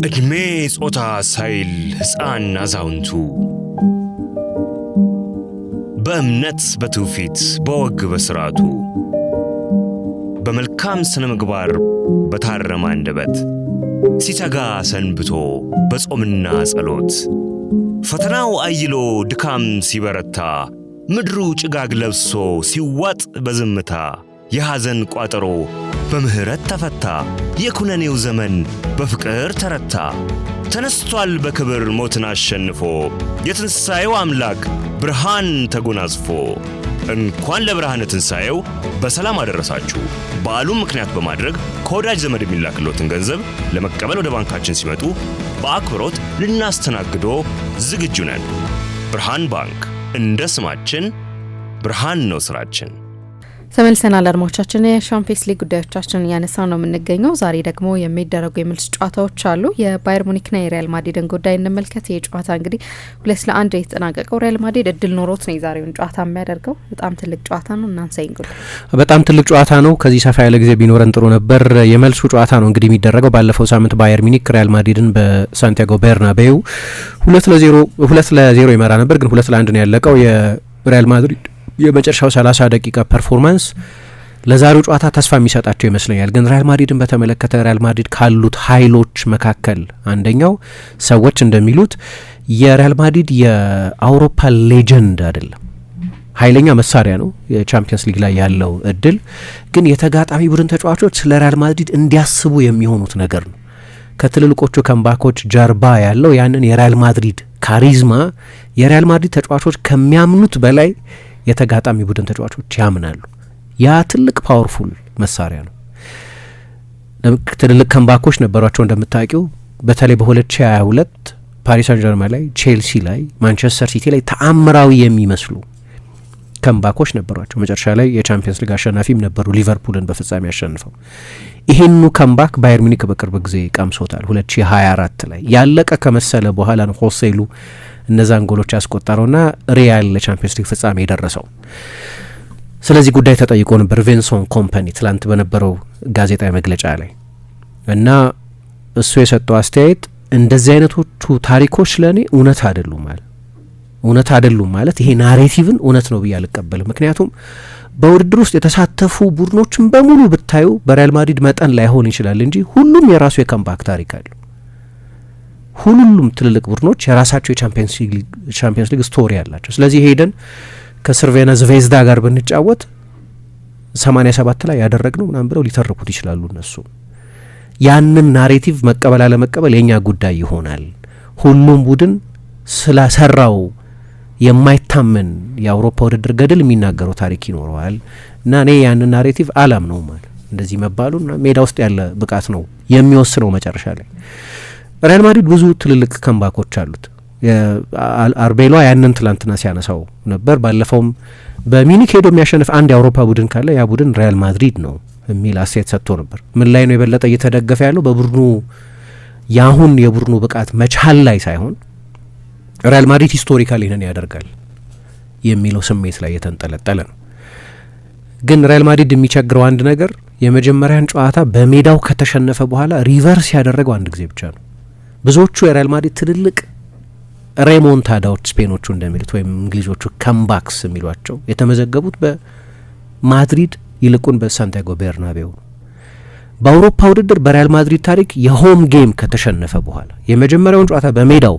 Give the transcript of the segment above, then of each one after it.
እድሜ ጾታ ሳይል ሕፃን አዛውንቱ በእምነት በትውፊት በወግ በሥርዓቱ በመልካም ስነ ምግባር በታረመ አንደበት ሲተጋ ሰንብቶ በጾምና ጸሎት ፈተናው አይሎ ድካም ሲበረታ ምድሩ ጭጋግ ለብሶ ሲዋጥ በዝምታ የሐዘን ቋጠሮ በምህረት ተፈታ የኩነኔው ዘመን በፍቅር ተረታ ተነስቷል በክብር ሞትን አሸንፎ የትንሣኤው አምላክ ብርሃን ተጎናጽፎ እንኳን ለብርሃነ ትንሣኤው በሰላም አደረሳችሁ። በዓሉን ምክንያት በማድረግ ከወዳጅ ዘመድ የሚላክሎትን ገንዘብ ለመቀበል ወደ ባንካችን ሲመጡ በአክብሮት ልናስተናግዶ ዝግጁ ነን። ብርሃን ባንክ፣ እንደ ስማችን ብርሃን ነው ስራችን። ተመልሰናል አድማጮቻችን። የሻምፒየንስ ሊግ ጉዳዮቻችን እያነሳ ነው የምንገኘው። ዛሬ ደግሞ የሚደረጉ የመልስ ጨዋታዎች አሉ። የባየር ሙኒክና የሪያል ማድሪድን ጉዳይ እንመልከት። ይህ ጨዋታ እንግዲህ 2-1 የተጠናቀቀው ሪያል ማድሪድ እድል ኖሮት ነው የዛሬውን ጨዋታ የሚያደርገው። በጣም ትልቅ ጨዋታ ነው። እናንተ ይንጉል በጣም ትልቅ ጨዋታ ነው። ከዚህ ሰፋ ያለ ጊዜ ቢኖረን ጥሩ ነበር። የመልሱ ጨዋታ ነው እንግዲህ የሚደረገው። ባለፈው ሳምንት ባየር ሙኒክ ሪያል ማድሪድን በሳንቲያጎ ቤርናቤው 2-0 ይመራ ነበር፣ ግን 2-1 ነው ያለቀው። የሪያል ማድሪድ የመጨረሻው 30 ደቂቃ ፐርፎርማንስ ለዛሬው ጨዋታ ተስፋ የሚሰጣቸው ይመስለኛል። ግን ሪያል ማድሪድን በተመለከተ ሪያል ማድሪድ ካሉት ኃይሎች መካከል አንደኛው ሰዎች እንደሚሉት የሪያል ማድሪድ የአውሮፓ ሌጀንድ አይደለም፣ ኃይለኛ መሳሪያ ነው የቻምፒየንስ ሊግ ላይ ያለው እድል። ግን የተጋጣሚ ቡድን ተጫዋቾች ስለ ሪያል ማድሪድ እንዲያስቡ የሚሆኑት ነገር ነው። ከትልልቆቹ ከምባኮች ጀርባ ያለው ያንን የሪያል ማድሪድ ካሪዝማ የሪያል ማድሪድ ተጫዋቾች ከሚያምኑት በላይ የተጋጣሚ ቡድን ተጫዋቾች ያምናሉ። ያ ትልቅ ፓወርፉል መሳሪያ ነው። ትልልቅ ከምባኮች ነበሯቸው እንደምታውቂው። በተለይ በ2022 ፓሪስ ሳን ጀርመን ላይ፣ ቼልሲ ላይ፣ ማንቸስተር ሲቲ ላይ ተአምራዊ የሚመስሉ ከምባኮች ነበሯቸው። መጨረሻ ላይ የቻምፒየንስ ሊግ አሸናፊም ነበሩ፣ ሊቨርፑልን በፍጻሜ ያሸንፈው። ይሄኑ ከምባክ ባየር ሙኒክ በቅርብ ጊዜ ቀምሶታል። 2024 ላይ ያለቀ ከመሰለ በኋላ ነው ሆሴሉ እነዛን ጎሎች ያስቆጠረውና ሪያል ለቻምፒየንስ ሊግ ፍጻሜ የደረሰው። ስለዚህ ጉዳይ ተጠይቆ ነበር ቪንሰን ኮምፓኒ ትላንት በነበረው ጋዜጣዊ መግለጫ ላይ እና እሱ የሰጠው አስተያየት እንደዚህ አይነቶቹ ታሪኮች ለእኔ እውነት አይደሉም ማለት ይሄ ናሬቲቭን እውነት ነው ብዬ አልቀበልም። ምክንያቱም በውድድር ውስጥ የተሳተፉ ቡድኖችን በሙሉ ብታዩ በሪያል ማድሪድ መጠን ላይሆን ይችላል እንጂ ሁሉም የራሱ የካምባክ ታሪክ አለው። ሁሉም ትልልቅ ቡድኖች የራሳቸው የቻምፒየንስ ሊግ ስቶሪ አላቸው። ስለዚህ ሄደን ከሰርቬና ዝቬዝዳ ጋር ብንጫወት 87 ላይ ያደረግነው ምናምን ብለው ሊተርኩት ይችላሉ እነሱ። ያንን ናሬቲቭ መቀበል አለመቀበል የኛ ጉዳይ ይሆናል። ሁሉም ቡድን ስላሰራው የማይታመን የአውሮፓ ውድድር ገድል የሚናገረው ታሪክ ይኖረዋል እና እኔ ያንን ናሬቲቭ አላም ነው ማለት እንደዚህ መባሉና ሜዳ ውስጥ ያለ ብቃት ነው የሚወስነው መጨረሻ ላይ። ሪያል ማድሪድ ብዙ ትልልቅ ከምባኮች አሉት። አርቤሏ ያንን ትላንትና ሲያነሳው ነበር። ባለፈውም በሚኒክ ሄዶ የሚያሸንፍ አንድ የአውሮፓ ቡድን ካለ ያ ቡድን ሪያል ማድሪድ ነው የሚል አስተያየት ሰጥቶ ነበር። ምን ላይ ነው የበለጠ እየተደገፈ ያለው? በቡድኑ የአሁን የቡድኑ ብቃት መቻል ላይ ሳይሆን ሪያል ማድሪድ ሂስቶሪካሊ ይህንን ያደርጋል የሚለው ስሜት ላይ የተንጠለጠለ ነው። ግን ሪያል ማድሪድ የሚቸግረው አንድ ነገር የመጀመሪያን ጨዋታ በሜዳው ከተሸነፈ በኋላ ሪቨርስ ያደረገው አንድ ጊዜ ብቻ ነው። ብዙዎቹ የሪያል ማድሪድ ትልልቅ ሬሞንታዳዎች ስፔኖቹ እንደሚሉት ወይም እንግሊዞቹ ከምባክስ የሚሏቸው የተመዘገቡት በማድሪድ ይልቁን በሳንቲያጎ ቤርናቤው ነው። በአውሮፓ ውድድር በሪያል ማድሪድ ታሪክ የሆም ጌም ከተሸነፈ በኋላ የመጀመሪያውን ጨዋታ በሜዳው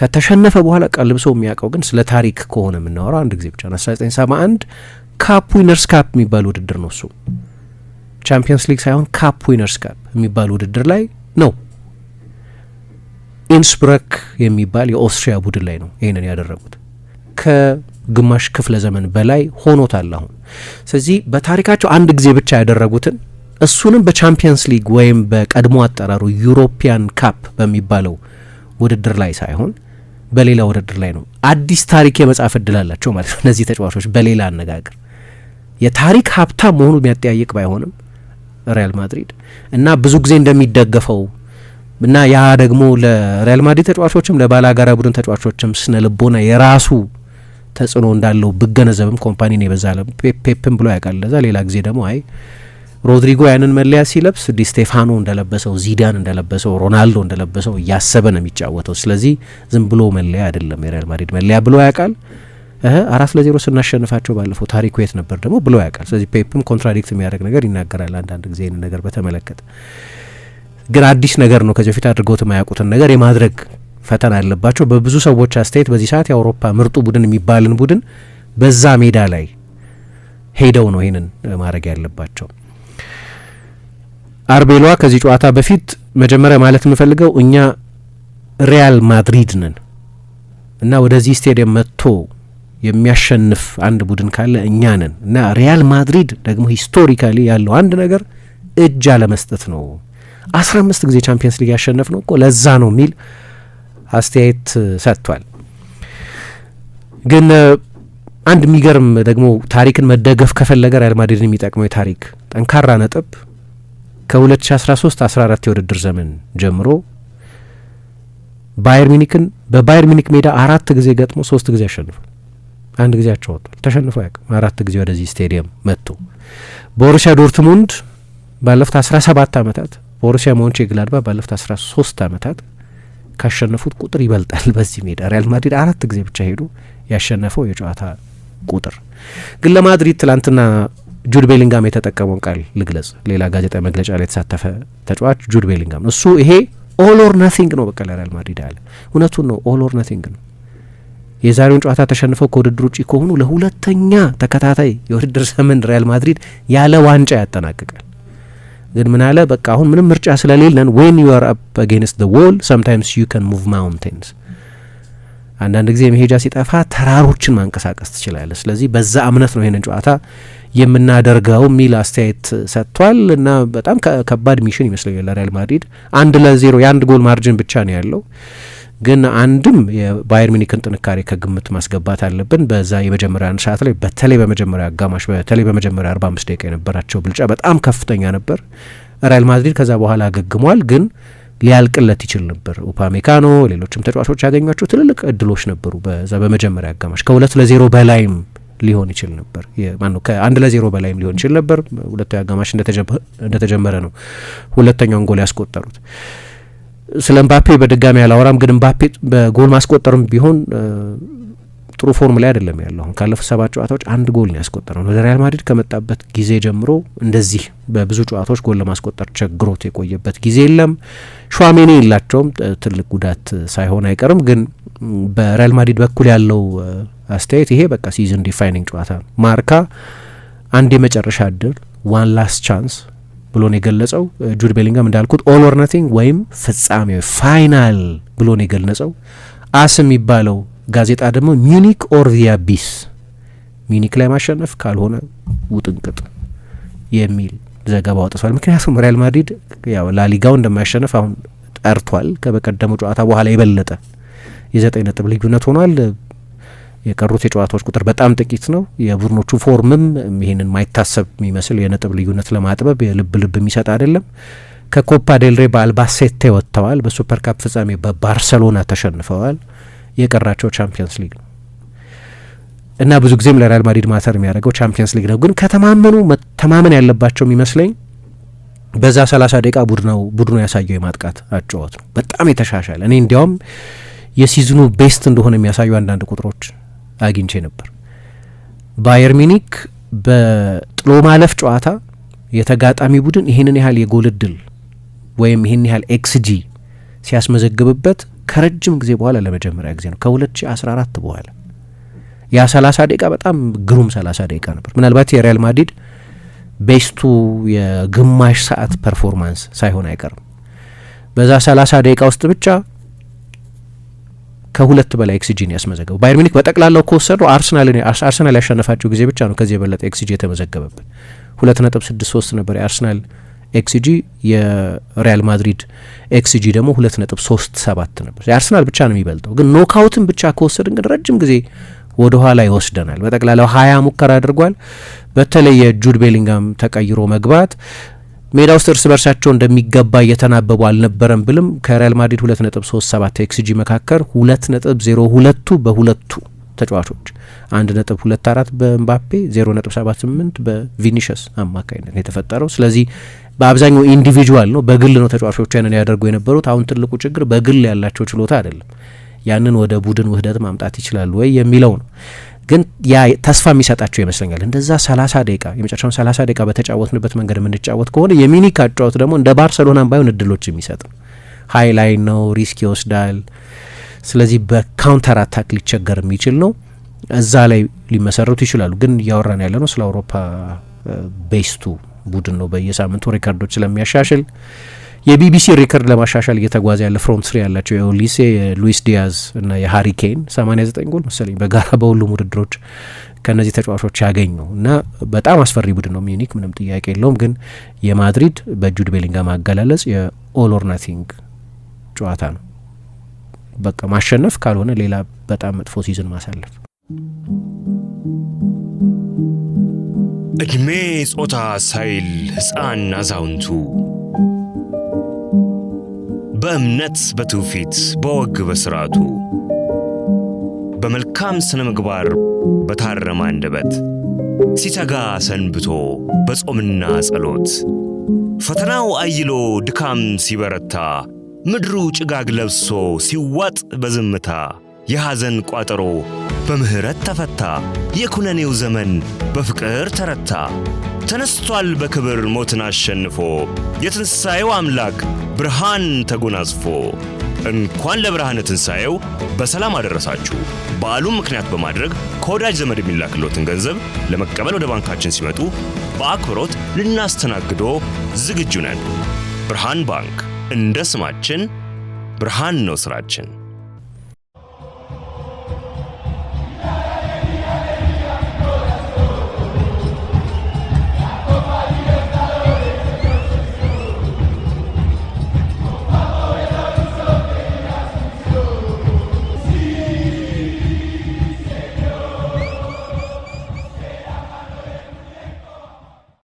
ከተሸነፈ በኋላ ቀልብሶ የሚያውቀው ግን ስለ ታሪክ ከሆነ የምናወራው አንድ ጊዜ ብቻ ነው። 1971 ካፕ ዊነርስ ካፕ የሚባል ውድድር ነው እሱ። ቻምፒየንስ ሊግ ሳይሆን ካፕ ዊነርስ ካፕ የሚባል ውድድር ላይ ነው። ኢንስብረክ የሚባል የኦስትሪያ ቡድን ላይ ነው ይህንን ያደረጉት። ከግማሽ ክፍለ ዘመን በላይ ሆኖታል አሁን። ስለዚህ በታሪካቸው አንድ ጊዜ ብቻ ያደረጉትን እሱንም በቻምፒየንስ ሊግ ወይም በቀድሞ አጠራሩ ዩሮፒያን ካፕ በሚባለው ውድድር ላይ ሳይሆን በሌላ ውድድር ላይ ነው። አዲስ ታሪክ የመጻፍ እድል አላቸው ማለት ነው እነዚህ ተጫዋቾች። በሌላ አነጋገር የታሪክ ሀብታም መሆኑ የሚያጠያይቅ ባይሆንም ሪያል ማድሪድ እና ብዙ ጊዜ እንደሚደገፈው እና ያ ደግሞ ለሪያል ማድሪድ ተጫዋቾችም ለባላጋራ ቡድን ተጫዋቾችም ስነ ልቦና የራሱ ተጽዕኖ እንዳለው ብገነዘብም ኮምፓኒ ነው የበዛለ ፔፕም ብሎ ያውቃል። ለዛ ሌላ ጊዜ ደግሞ አይ ሮድሪጎ ያንን መለያ ሲለብስ ዲስቴፋኖ እንደለበሰው፣ ዚዳን እንደለበሰው፣ ሮናልዶ እንደለበሰው እያሰበ ነው የሚጫወተው። ስለዚህ ዝም ብሎ መለያ አይደለም የሪያል ማድሪድ መለያ ብሎ ያውቃል። 4-0 ስናሸንፋቸው ባለፈው ታሪኩ የት ነበር ደግሞ ብሎ ያውቃል። ስለዚህ ፔፕም ኮንትራዲክት የሚያደርግ ነገር ይናገራል አንዳንድ ጊዜ ይህን ነገር በተመለከተ። ግን አዲስ ነገር ነው፣ ከዚህ በፊት አድርገውት የማያውቁትን ነገር የማድረግ ፈተና አለባቸው። በብዙ ሰዎች አስተያየት በዚህ ሰዓት የአውሮፓ ምርጡ ቡድን የሚባልን ቡድን በዛ ሜዳ ላይ ሄደው ነው ይህንን ማድረግ ያለባቸው። አርቤሏ ከዚህ ጨዋታ በፊት መጀመሪያ ማለት የምፈልገው እኛ ሪያል ማድሪድ ነን እና ወደዚህ ስቴዲየም መጥቶ የሚያሸንፍ አንድ ቡድን ካለ እኛ ነን እና ሪያል ማድሪድ ደግሞ ሂስቶሪካሊ ያለው አንድ ነገር እጅ አለመስጠት ነው። 15 ጊዜ ቻምፒየንስ ሊግ ያሸነፍ ነው እኮ ለዛ ነው የሚል አስተያየት ሰጥቷል። ግን አንድ የሚገርም ደግሞ ታሪክን መደገፍ ከፈለገ ሪያል ማድሪድን የሚጠቅመው የታሪክ ጠንካራ ነጥብ ከ2013-14 የውድድር ዘመን ጀምሮ ባየር ሚኒክን በባየር ሚኒክ ሜዳ 4 ጊዜ ገጥሞ 3 ጊዜ አሸንፏል። አንድ ጊዜ አቻወቷል። ተሸንፎ አያውቅም። 4 ጊዜ ወደዚህ ስቴዲየም መጥቶ ቦሩሲያ ዶርትሙንድ ባለፉት 17 ዓመታት፣ ቦሩሲያ ሞንቼንግላድባህ ባለፉት 13 ዓመታት ካሸነፉት ቁጥር ይበልጣል በዚህ ሜዳ። ሪያል ማድሪድ 4 ጊዜ ብቻ ሄዱ ያሸነፈው የጨዋታ ቁጥር ግን ለማድሪድ ትላንትና ጁድ ቤሊንጋም የተጠቀመውን ቃል ልግለጽ። ሌላ ጋዜጣዊ መግለጫ ላይ የተሳተፈ ተጫዋች ጁድ ቤሊንጋም እሱ ይሄ ኦል ኦር ናቲንግ ነው በቃ ለሪያል ማድሪድ አለ። እውነቱን ነው፣ ኦል ኦር ናቲንግ ነው። የዛሬውን ጨዋታ ተሸንፈው ከውድድር ውጪ ከሆኑ ለሁለተኛ ተከታታይ የውድድር ዘመን ሪያል ማድሪድ ያለ ዋንጫ ያጠናቅቃል። ግን ምን አለ በቃ አሁን ምንም ምርጫ ስለሌለን ዌን ዩ አር አፕ አጌንስት ዘ ዎል ሰምታይምስ ዩ ካን ሙቭ ማውንቴንስ፣ አንዳንድ ጊዜ መሄጃ ሲጠፋ ተራሮችን ማንቀሳቀስ ትችላለህ። ስለዚህ በዛ እምነት ነው ይሄንን ጨዋታ የምናደርገው የሚል አስተያየት ሰጥቷል። እና በጣም ከባድ ሚሽን ይመስለኛል ለሪያል ማድሪድ። 1-0 የአንድ ጎል ማርጅን ብቻ ነው ያለው። ግን አንድም የባየር ሚኒክን ጥንካሬ ከግምት ማስገባት አለብን። በዛ የመጀመሪያ አንድ ሰዓት ላይ በተለይ በመጀመሪያ አጋማሽ በተለይ በመጀመሪያ 45 ደቂቃ የነበራቸው ብልጫ በጣም ከፍተኛ ነበር። ሪያል ማድሪድ ከዛ በኋላ አገግሟል፣ ግን ሊያልቅለት ይችል ነበር። ኡፓሜካኖ ሌሎችም ተጫዋቾች ያገኟቸው ትልልቅ እድሎች ነበሩ በዛ በመጀመሪያ አጋማሽ። ከ2-0 በላይም ሊሆን ይችል ነበር። ማነው ከ1-0 በላይም ሊሆን ይችል ነበር። ሁለተኛው አጋማሽ እንደተጀመረ ነው ሁለተኛውን ጎል ያስቆጠሩት። ስለ ምባፔ በድጋሚ አላወራም፣ ግን ምባፔ በጎል ማስቆጠርም ቢሆን ጥሩ ፎርም ላይ አይደለም ያለው። አሁን ካለፉት 7 ጨዋታዎች 1 ጎል ነው ያስቆጠረው። ወደ ሪያል ማድሪድ ከመጣበት ጊዜ ጀምሮ እንደዚህ በብዙ ጨዋታዎች ጎል ለማስቆጠር ቸግሮት የቆየበት ጊዜ የለም። ሹዋሜኒ የላቸውም፣ ትልቅ ጉዳት ሳይሆን አይቀርም። ግን በሪያል ማድሪድ በኩል ያለው አስተያየት ይሄ በቃ ሲዝን ዲፋይኒንግ ጨዋታ ነው። ማርካ አንድ የመጨረሻ እድል ዋን ላስት ቻንስ ብሎ ነው የገለጸው። ጁድ ቤሊንጋም እንዳልኩት ኦል ኦር ናቲንግ ወይም ፍጻሜው ፋይናል ብሎ ነው የገለጸው። አስ የሚባለው ጋዜጣ ደግሞ ሚዩኒክ ኦር ቪያ ቢስ፣ ሚዩኒክ ላይ ማሸነፍ ካልሆነ ውጥንቅጥ የሚል ዘገባ አውጥቷል። ምክንያቱም ሪያል ማድሪድ ያው ላሊጋው እንደማያሸንፍ አሁን ጠርቷል። ከበቀደሙ ጨዋታ በኋላ የበለጠ የ9 ነጥብ ልዩነት ሆኗል። የቀሩት የጨዋታዎች ቁጥር በጣም ጥቂት ነው። የቡድኖቹ ፎርምም ይህንን ማይታሰብ የሚመስል የነጥብ ልዩነት ለማጥበብ የልብ የሚሰጥ አይደለም። ከኮፓ ዴልሬ በአልባሴቴ ወጥተዋል። በሱፐር ካፕ ፍጻሜ በባርሰሎና ተሸንፈዋል። የቀራቸው ቻምፒየንስ ሊግ ነው እና ብዙ ጊዜም ለሪያል ማድሪድ ማተር የሚያደርገው ቻምፒየንስ ሊግ ነው። ግን ከተማመኑ መተማመን ያለባቸው የሚመስለኝ በዛ 30 ደቂቃ ቡድኑ ያሳየው የማጥቃት አጨዋወት ነው በጣም የተሻሻለ። እኔ እንዲያውም የሲዝኑ ቤስት እንደሆነ የሚያሳዩ አንዳንድ ቁጥሮች አግኝቼ ነበር። ባየር ሚኒክ በጥሎ ማለፍ ጨዋታ የተጋጣሚ ቡድን ይህንን ያህል የጎል እድል ወይም ይህን ያህል ኤክስጂ ሲያስመዘግብበት ከረጅም ጊዜ በኋላ ለመጀመሪያ ጊዜ ነው፣ ከ2014 በኋላ። ያ 30 ደቂቃ በጣም ግሩም 30 ደቂቃ ነበር። ምናልባት የሪያል ማድሪድ ቤስቱ የግማሽ ሰዓት ፐርፎርማንስ ሳይሆን አይቀርም። በዛ 30 ደቂቃ ውስጥ ብቻ ከ2 በላይ ኤክስጂን ያስመዘገበው ባየር ሚኒክ በጠቅላላው ከወሰዱ አርሰናል ያሸነፋቸው ጊዜ ብቻ ነው ከዚህ የበለጠ ኤክስጂ የተመዘገበበት። 2.63 ነበር የአርሰናል ኤክስጂ፣ የሪያል ማድሪድ ኤክስጂ ደግሞ 2.37 ነበር። የአርሰናል ብቻ ነው የሚበልጠው። ግን ኖክአውትን ብቻ ከወሰድን ግን ረጅም ጊዜ ወደ ኋላ ይወስደናል። በጠቅላላው 20 ሙከራ አድርጓል። በተለይ የጁድ ቤሊንጋም ተቀይሮ መግባት ሜዳ ውስጥ እርስ በርሳቸው እንደሚገባ እየተናበቡ አልነበረም ብልም ከሪያል ማድሪድ 2.37 ኤክስጂ መካከል 2.02 በሁለቱ ተጫዋቾች 1.24 በኤምባፔ 0.78 በቪኒሽስ አማካይነት የተፈጠረው። ስለዚህ በአብዛኛው ኢንዲቪጁዋል ነው፣ በግል ነው ተጫዋቾች ያንን ያደርጉ የነበሩት። አሁን ትልቁ ችግር በግል ያላቸው ችሎታ አይደለም፣ ያንን ወደ ቡድን ውህደት ማምጣት ይችላሉ ወይ የሚለው ነው። ግን ያ ተስፋ የሚሰጣቸው ይመስለኛል። እንደዛ 30 ደቂቃ የመጨረሻውን 30 ደቂቃ በተጫወትንበት መንገድ የምንጫወት ከሆነ የሚኒክ አጫወት ደግሞ እንደ ባርሰሎና ባይሆን እድሎች የሚሰጥ ነው። ሃይ ላይን ነው፣ ሪስክ ይወስዳል። ስለዚህ በካውንተር አታክ ሊቸገር የሚችል ነው። እዛ ላይ ሊመሰረቱ ይችላሉ። ግን እያወራን ያለ ነው ስለ አውሮፓ ቤስቱ ቡድን ነው። በየሳምንቱ ሪከርዶች ስለሚያሻሽል የቢቢሲ ሪከርድ ለማሻሻል እየተጓዘ ያለ ፍሮንት ስሪ ያላቸው የኦሊሴ፣ የሉዊስ ዲያዝ እና የሃሪ ኬን 89 ጎል መሰለኝ በጋራ በሁሉም ውድድሮች ከነዚህ ተጫዋቾች ያገኙ እና በጣም አስፈሪ ቡድን ነው ሚዩኒክ፣ ምንም ጥያቄ የለውም። ግን የማድሪድ በጁድ ቤሊንጋም አገላለጽ የኦል ኦር ናቲንግ ጨዋታ ነው። በቃ ማሸነፍ ካልሆነ ሌላ በጣም መጥፎ ሲዝን ማሳለፍ። እድሜ ጾታ ሳይል ሕፃን አዛውንቱ በእምነት በትውፊት በወግ በስርዓቱ በመልካም ስነ ምግባር በታረመ አንደበት ሲተጋ ሰንብቶ በጾምና ጸሎት ፈተናው አይሎ ድካም ሲበረታ ምድሩ ጭጋግ ለብሶ ሲዋጥ በዝምታ የሐዘን ቋጠሮ በምህረት ተፈታ የኩነኔው ዘመን በፍቅር ተረታ ተነስቷል በክብር ሞትን አሸንፎ የትንሣኤው አምላክ ብርሃን ተጎናጽፎ እንኳን ለብርሃነ ትንሣኤው በሰላም አደረሳችሁ። በዓሉን ምክንያት በማድረግ ከወዳጅ ዘመድ የሚላክሎትን ገንዘብ ለመቀበል ወደ ባንካችን ሲመጡ በአክብሮት ልናስተናግዶ ዝግጁ ነን። ብርሃን ባንክ፣ እንደ ስማችን ብርሃን ነው ስራችን።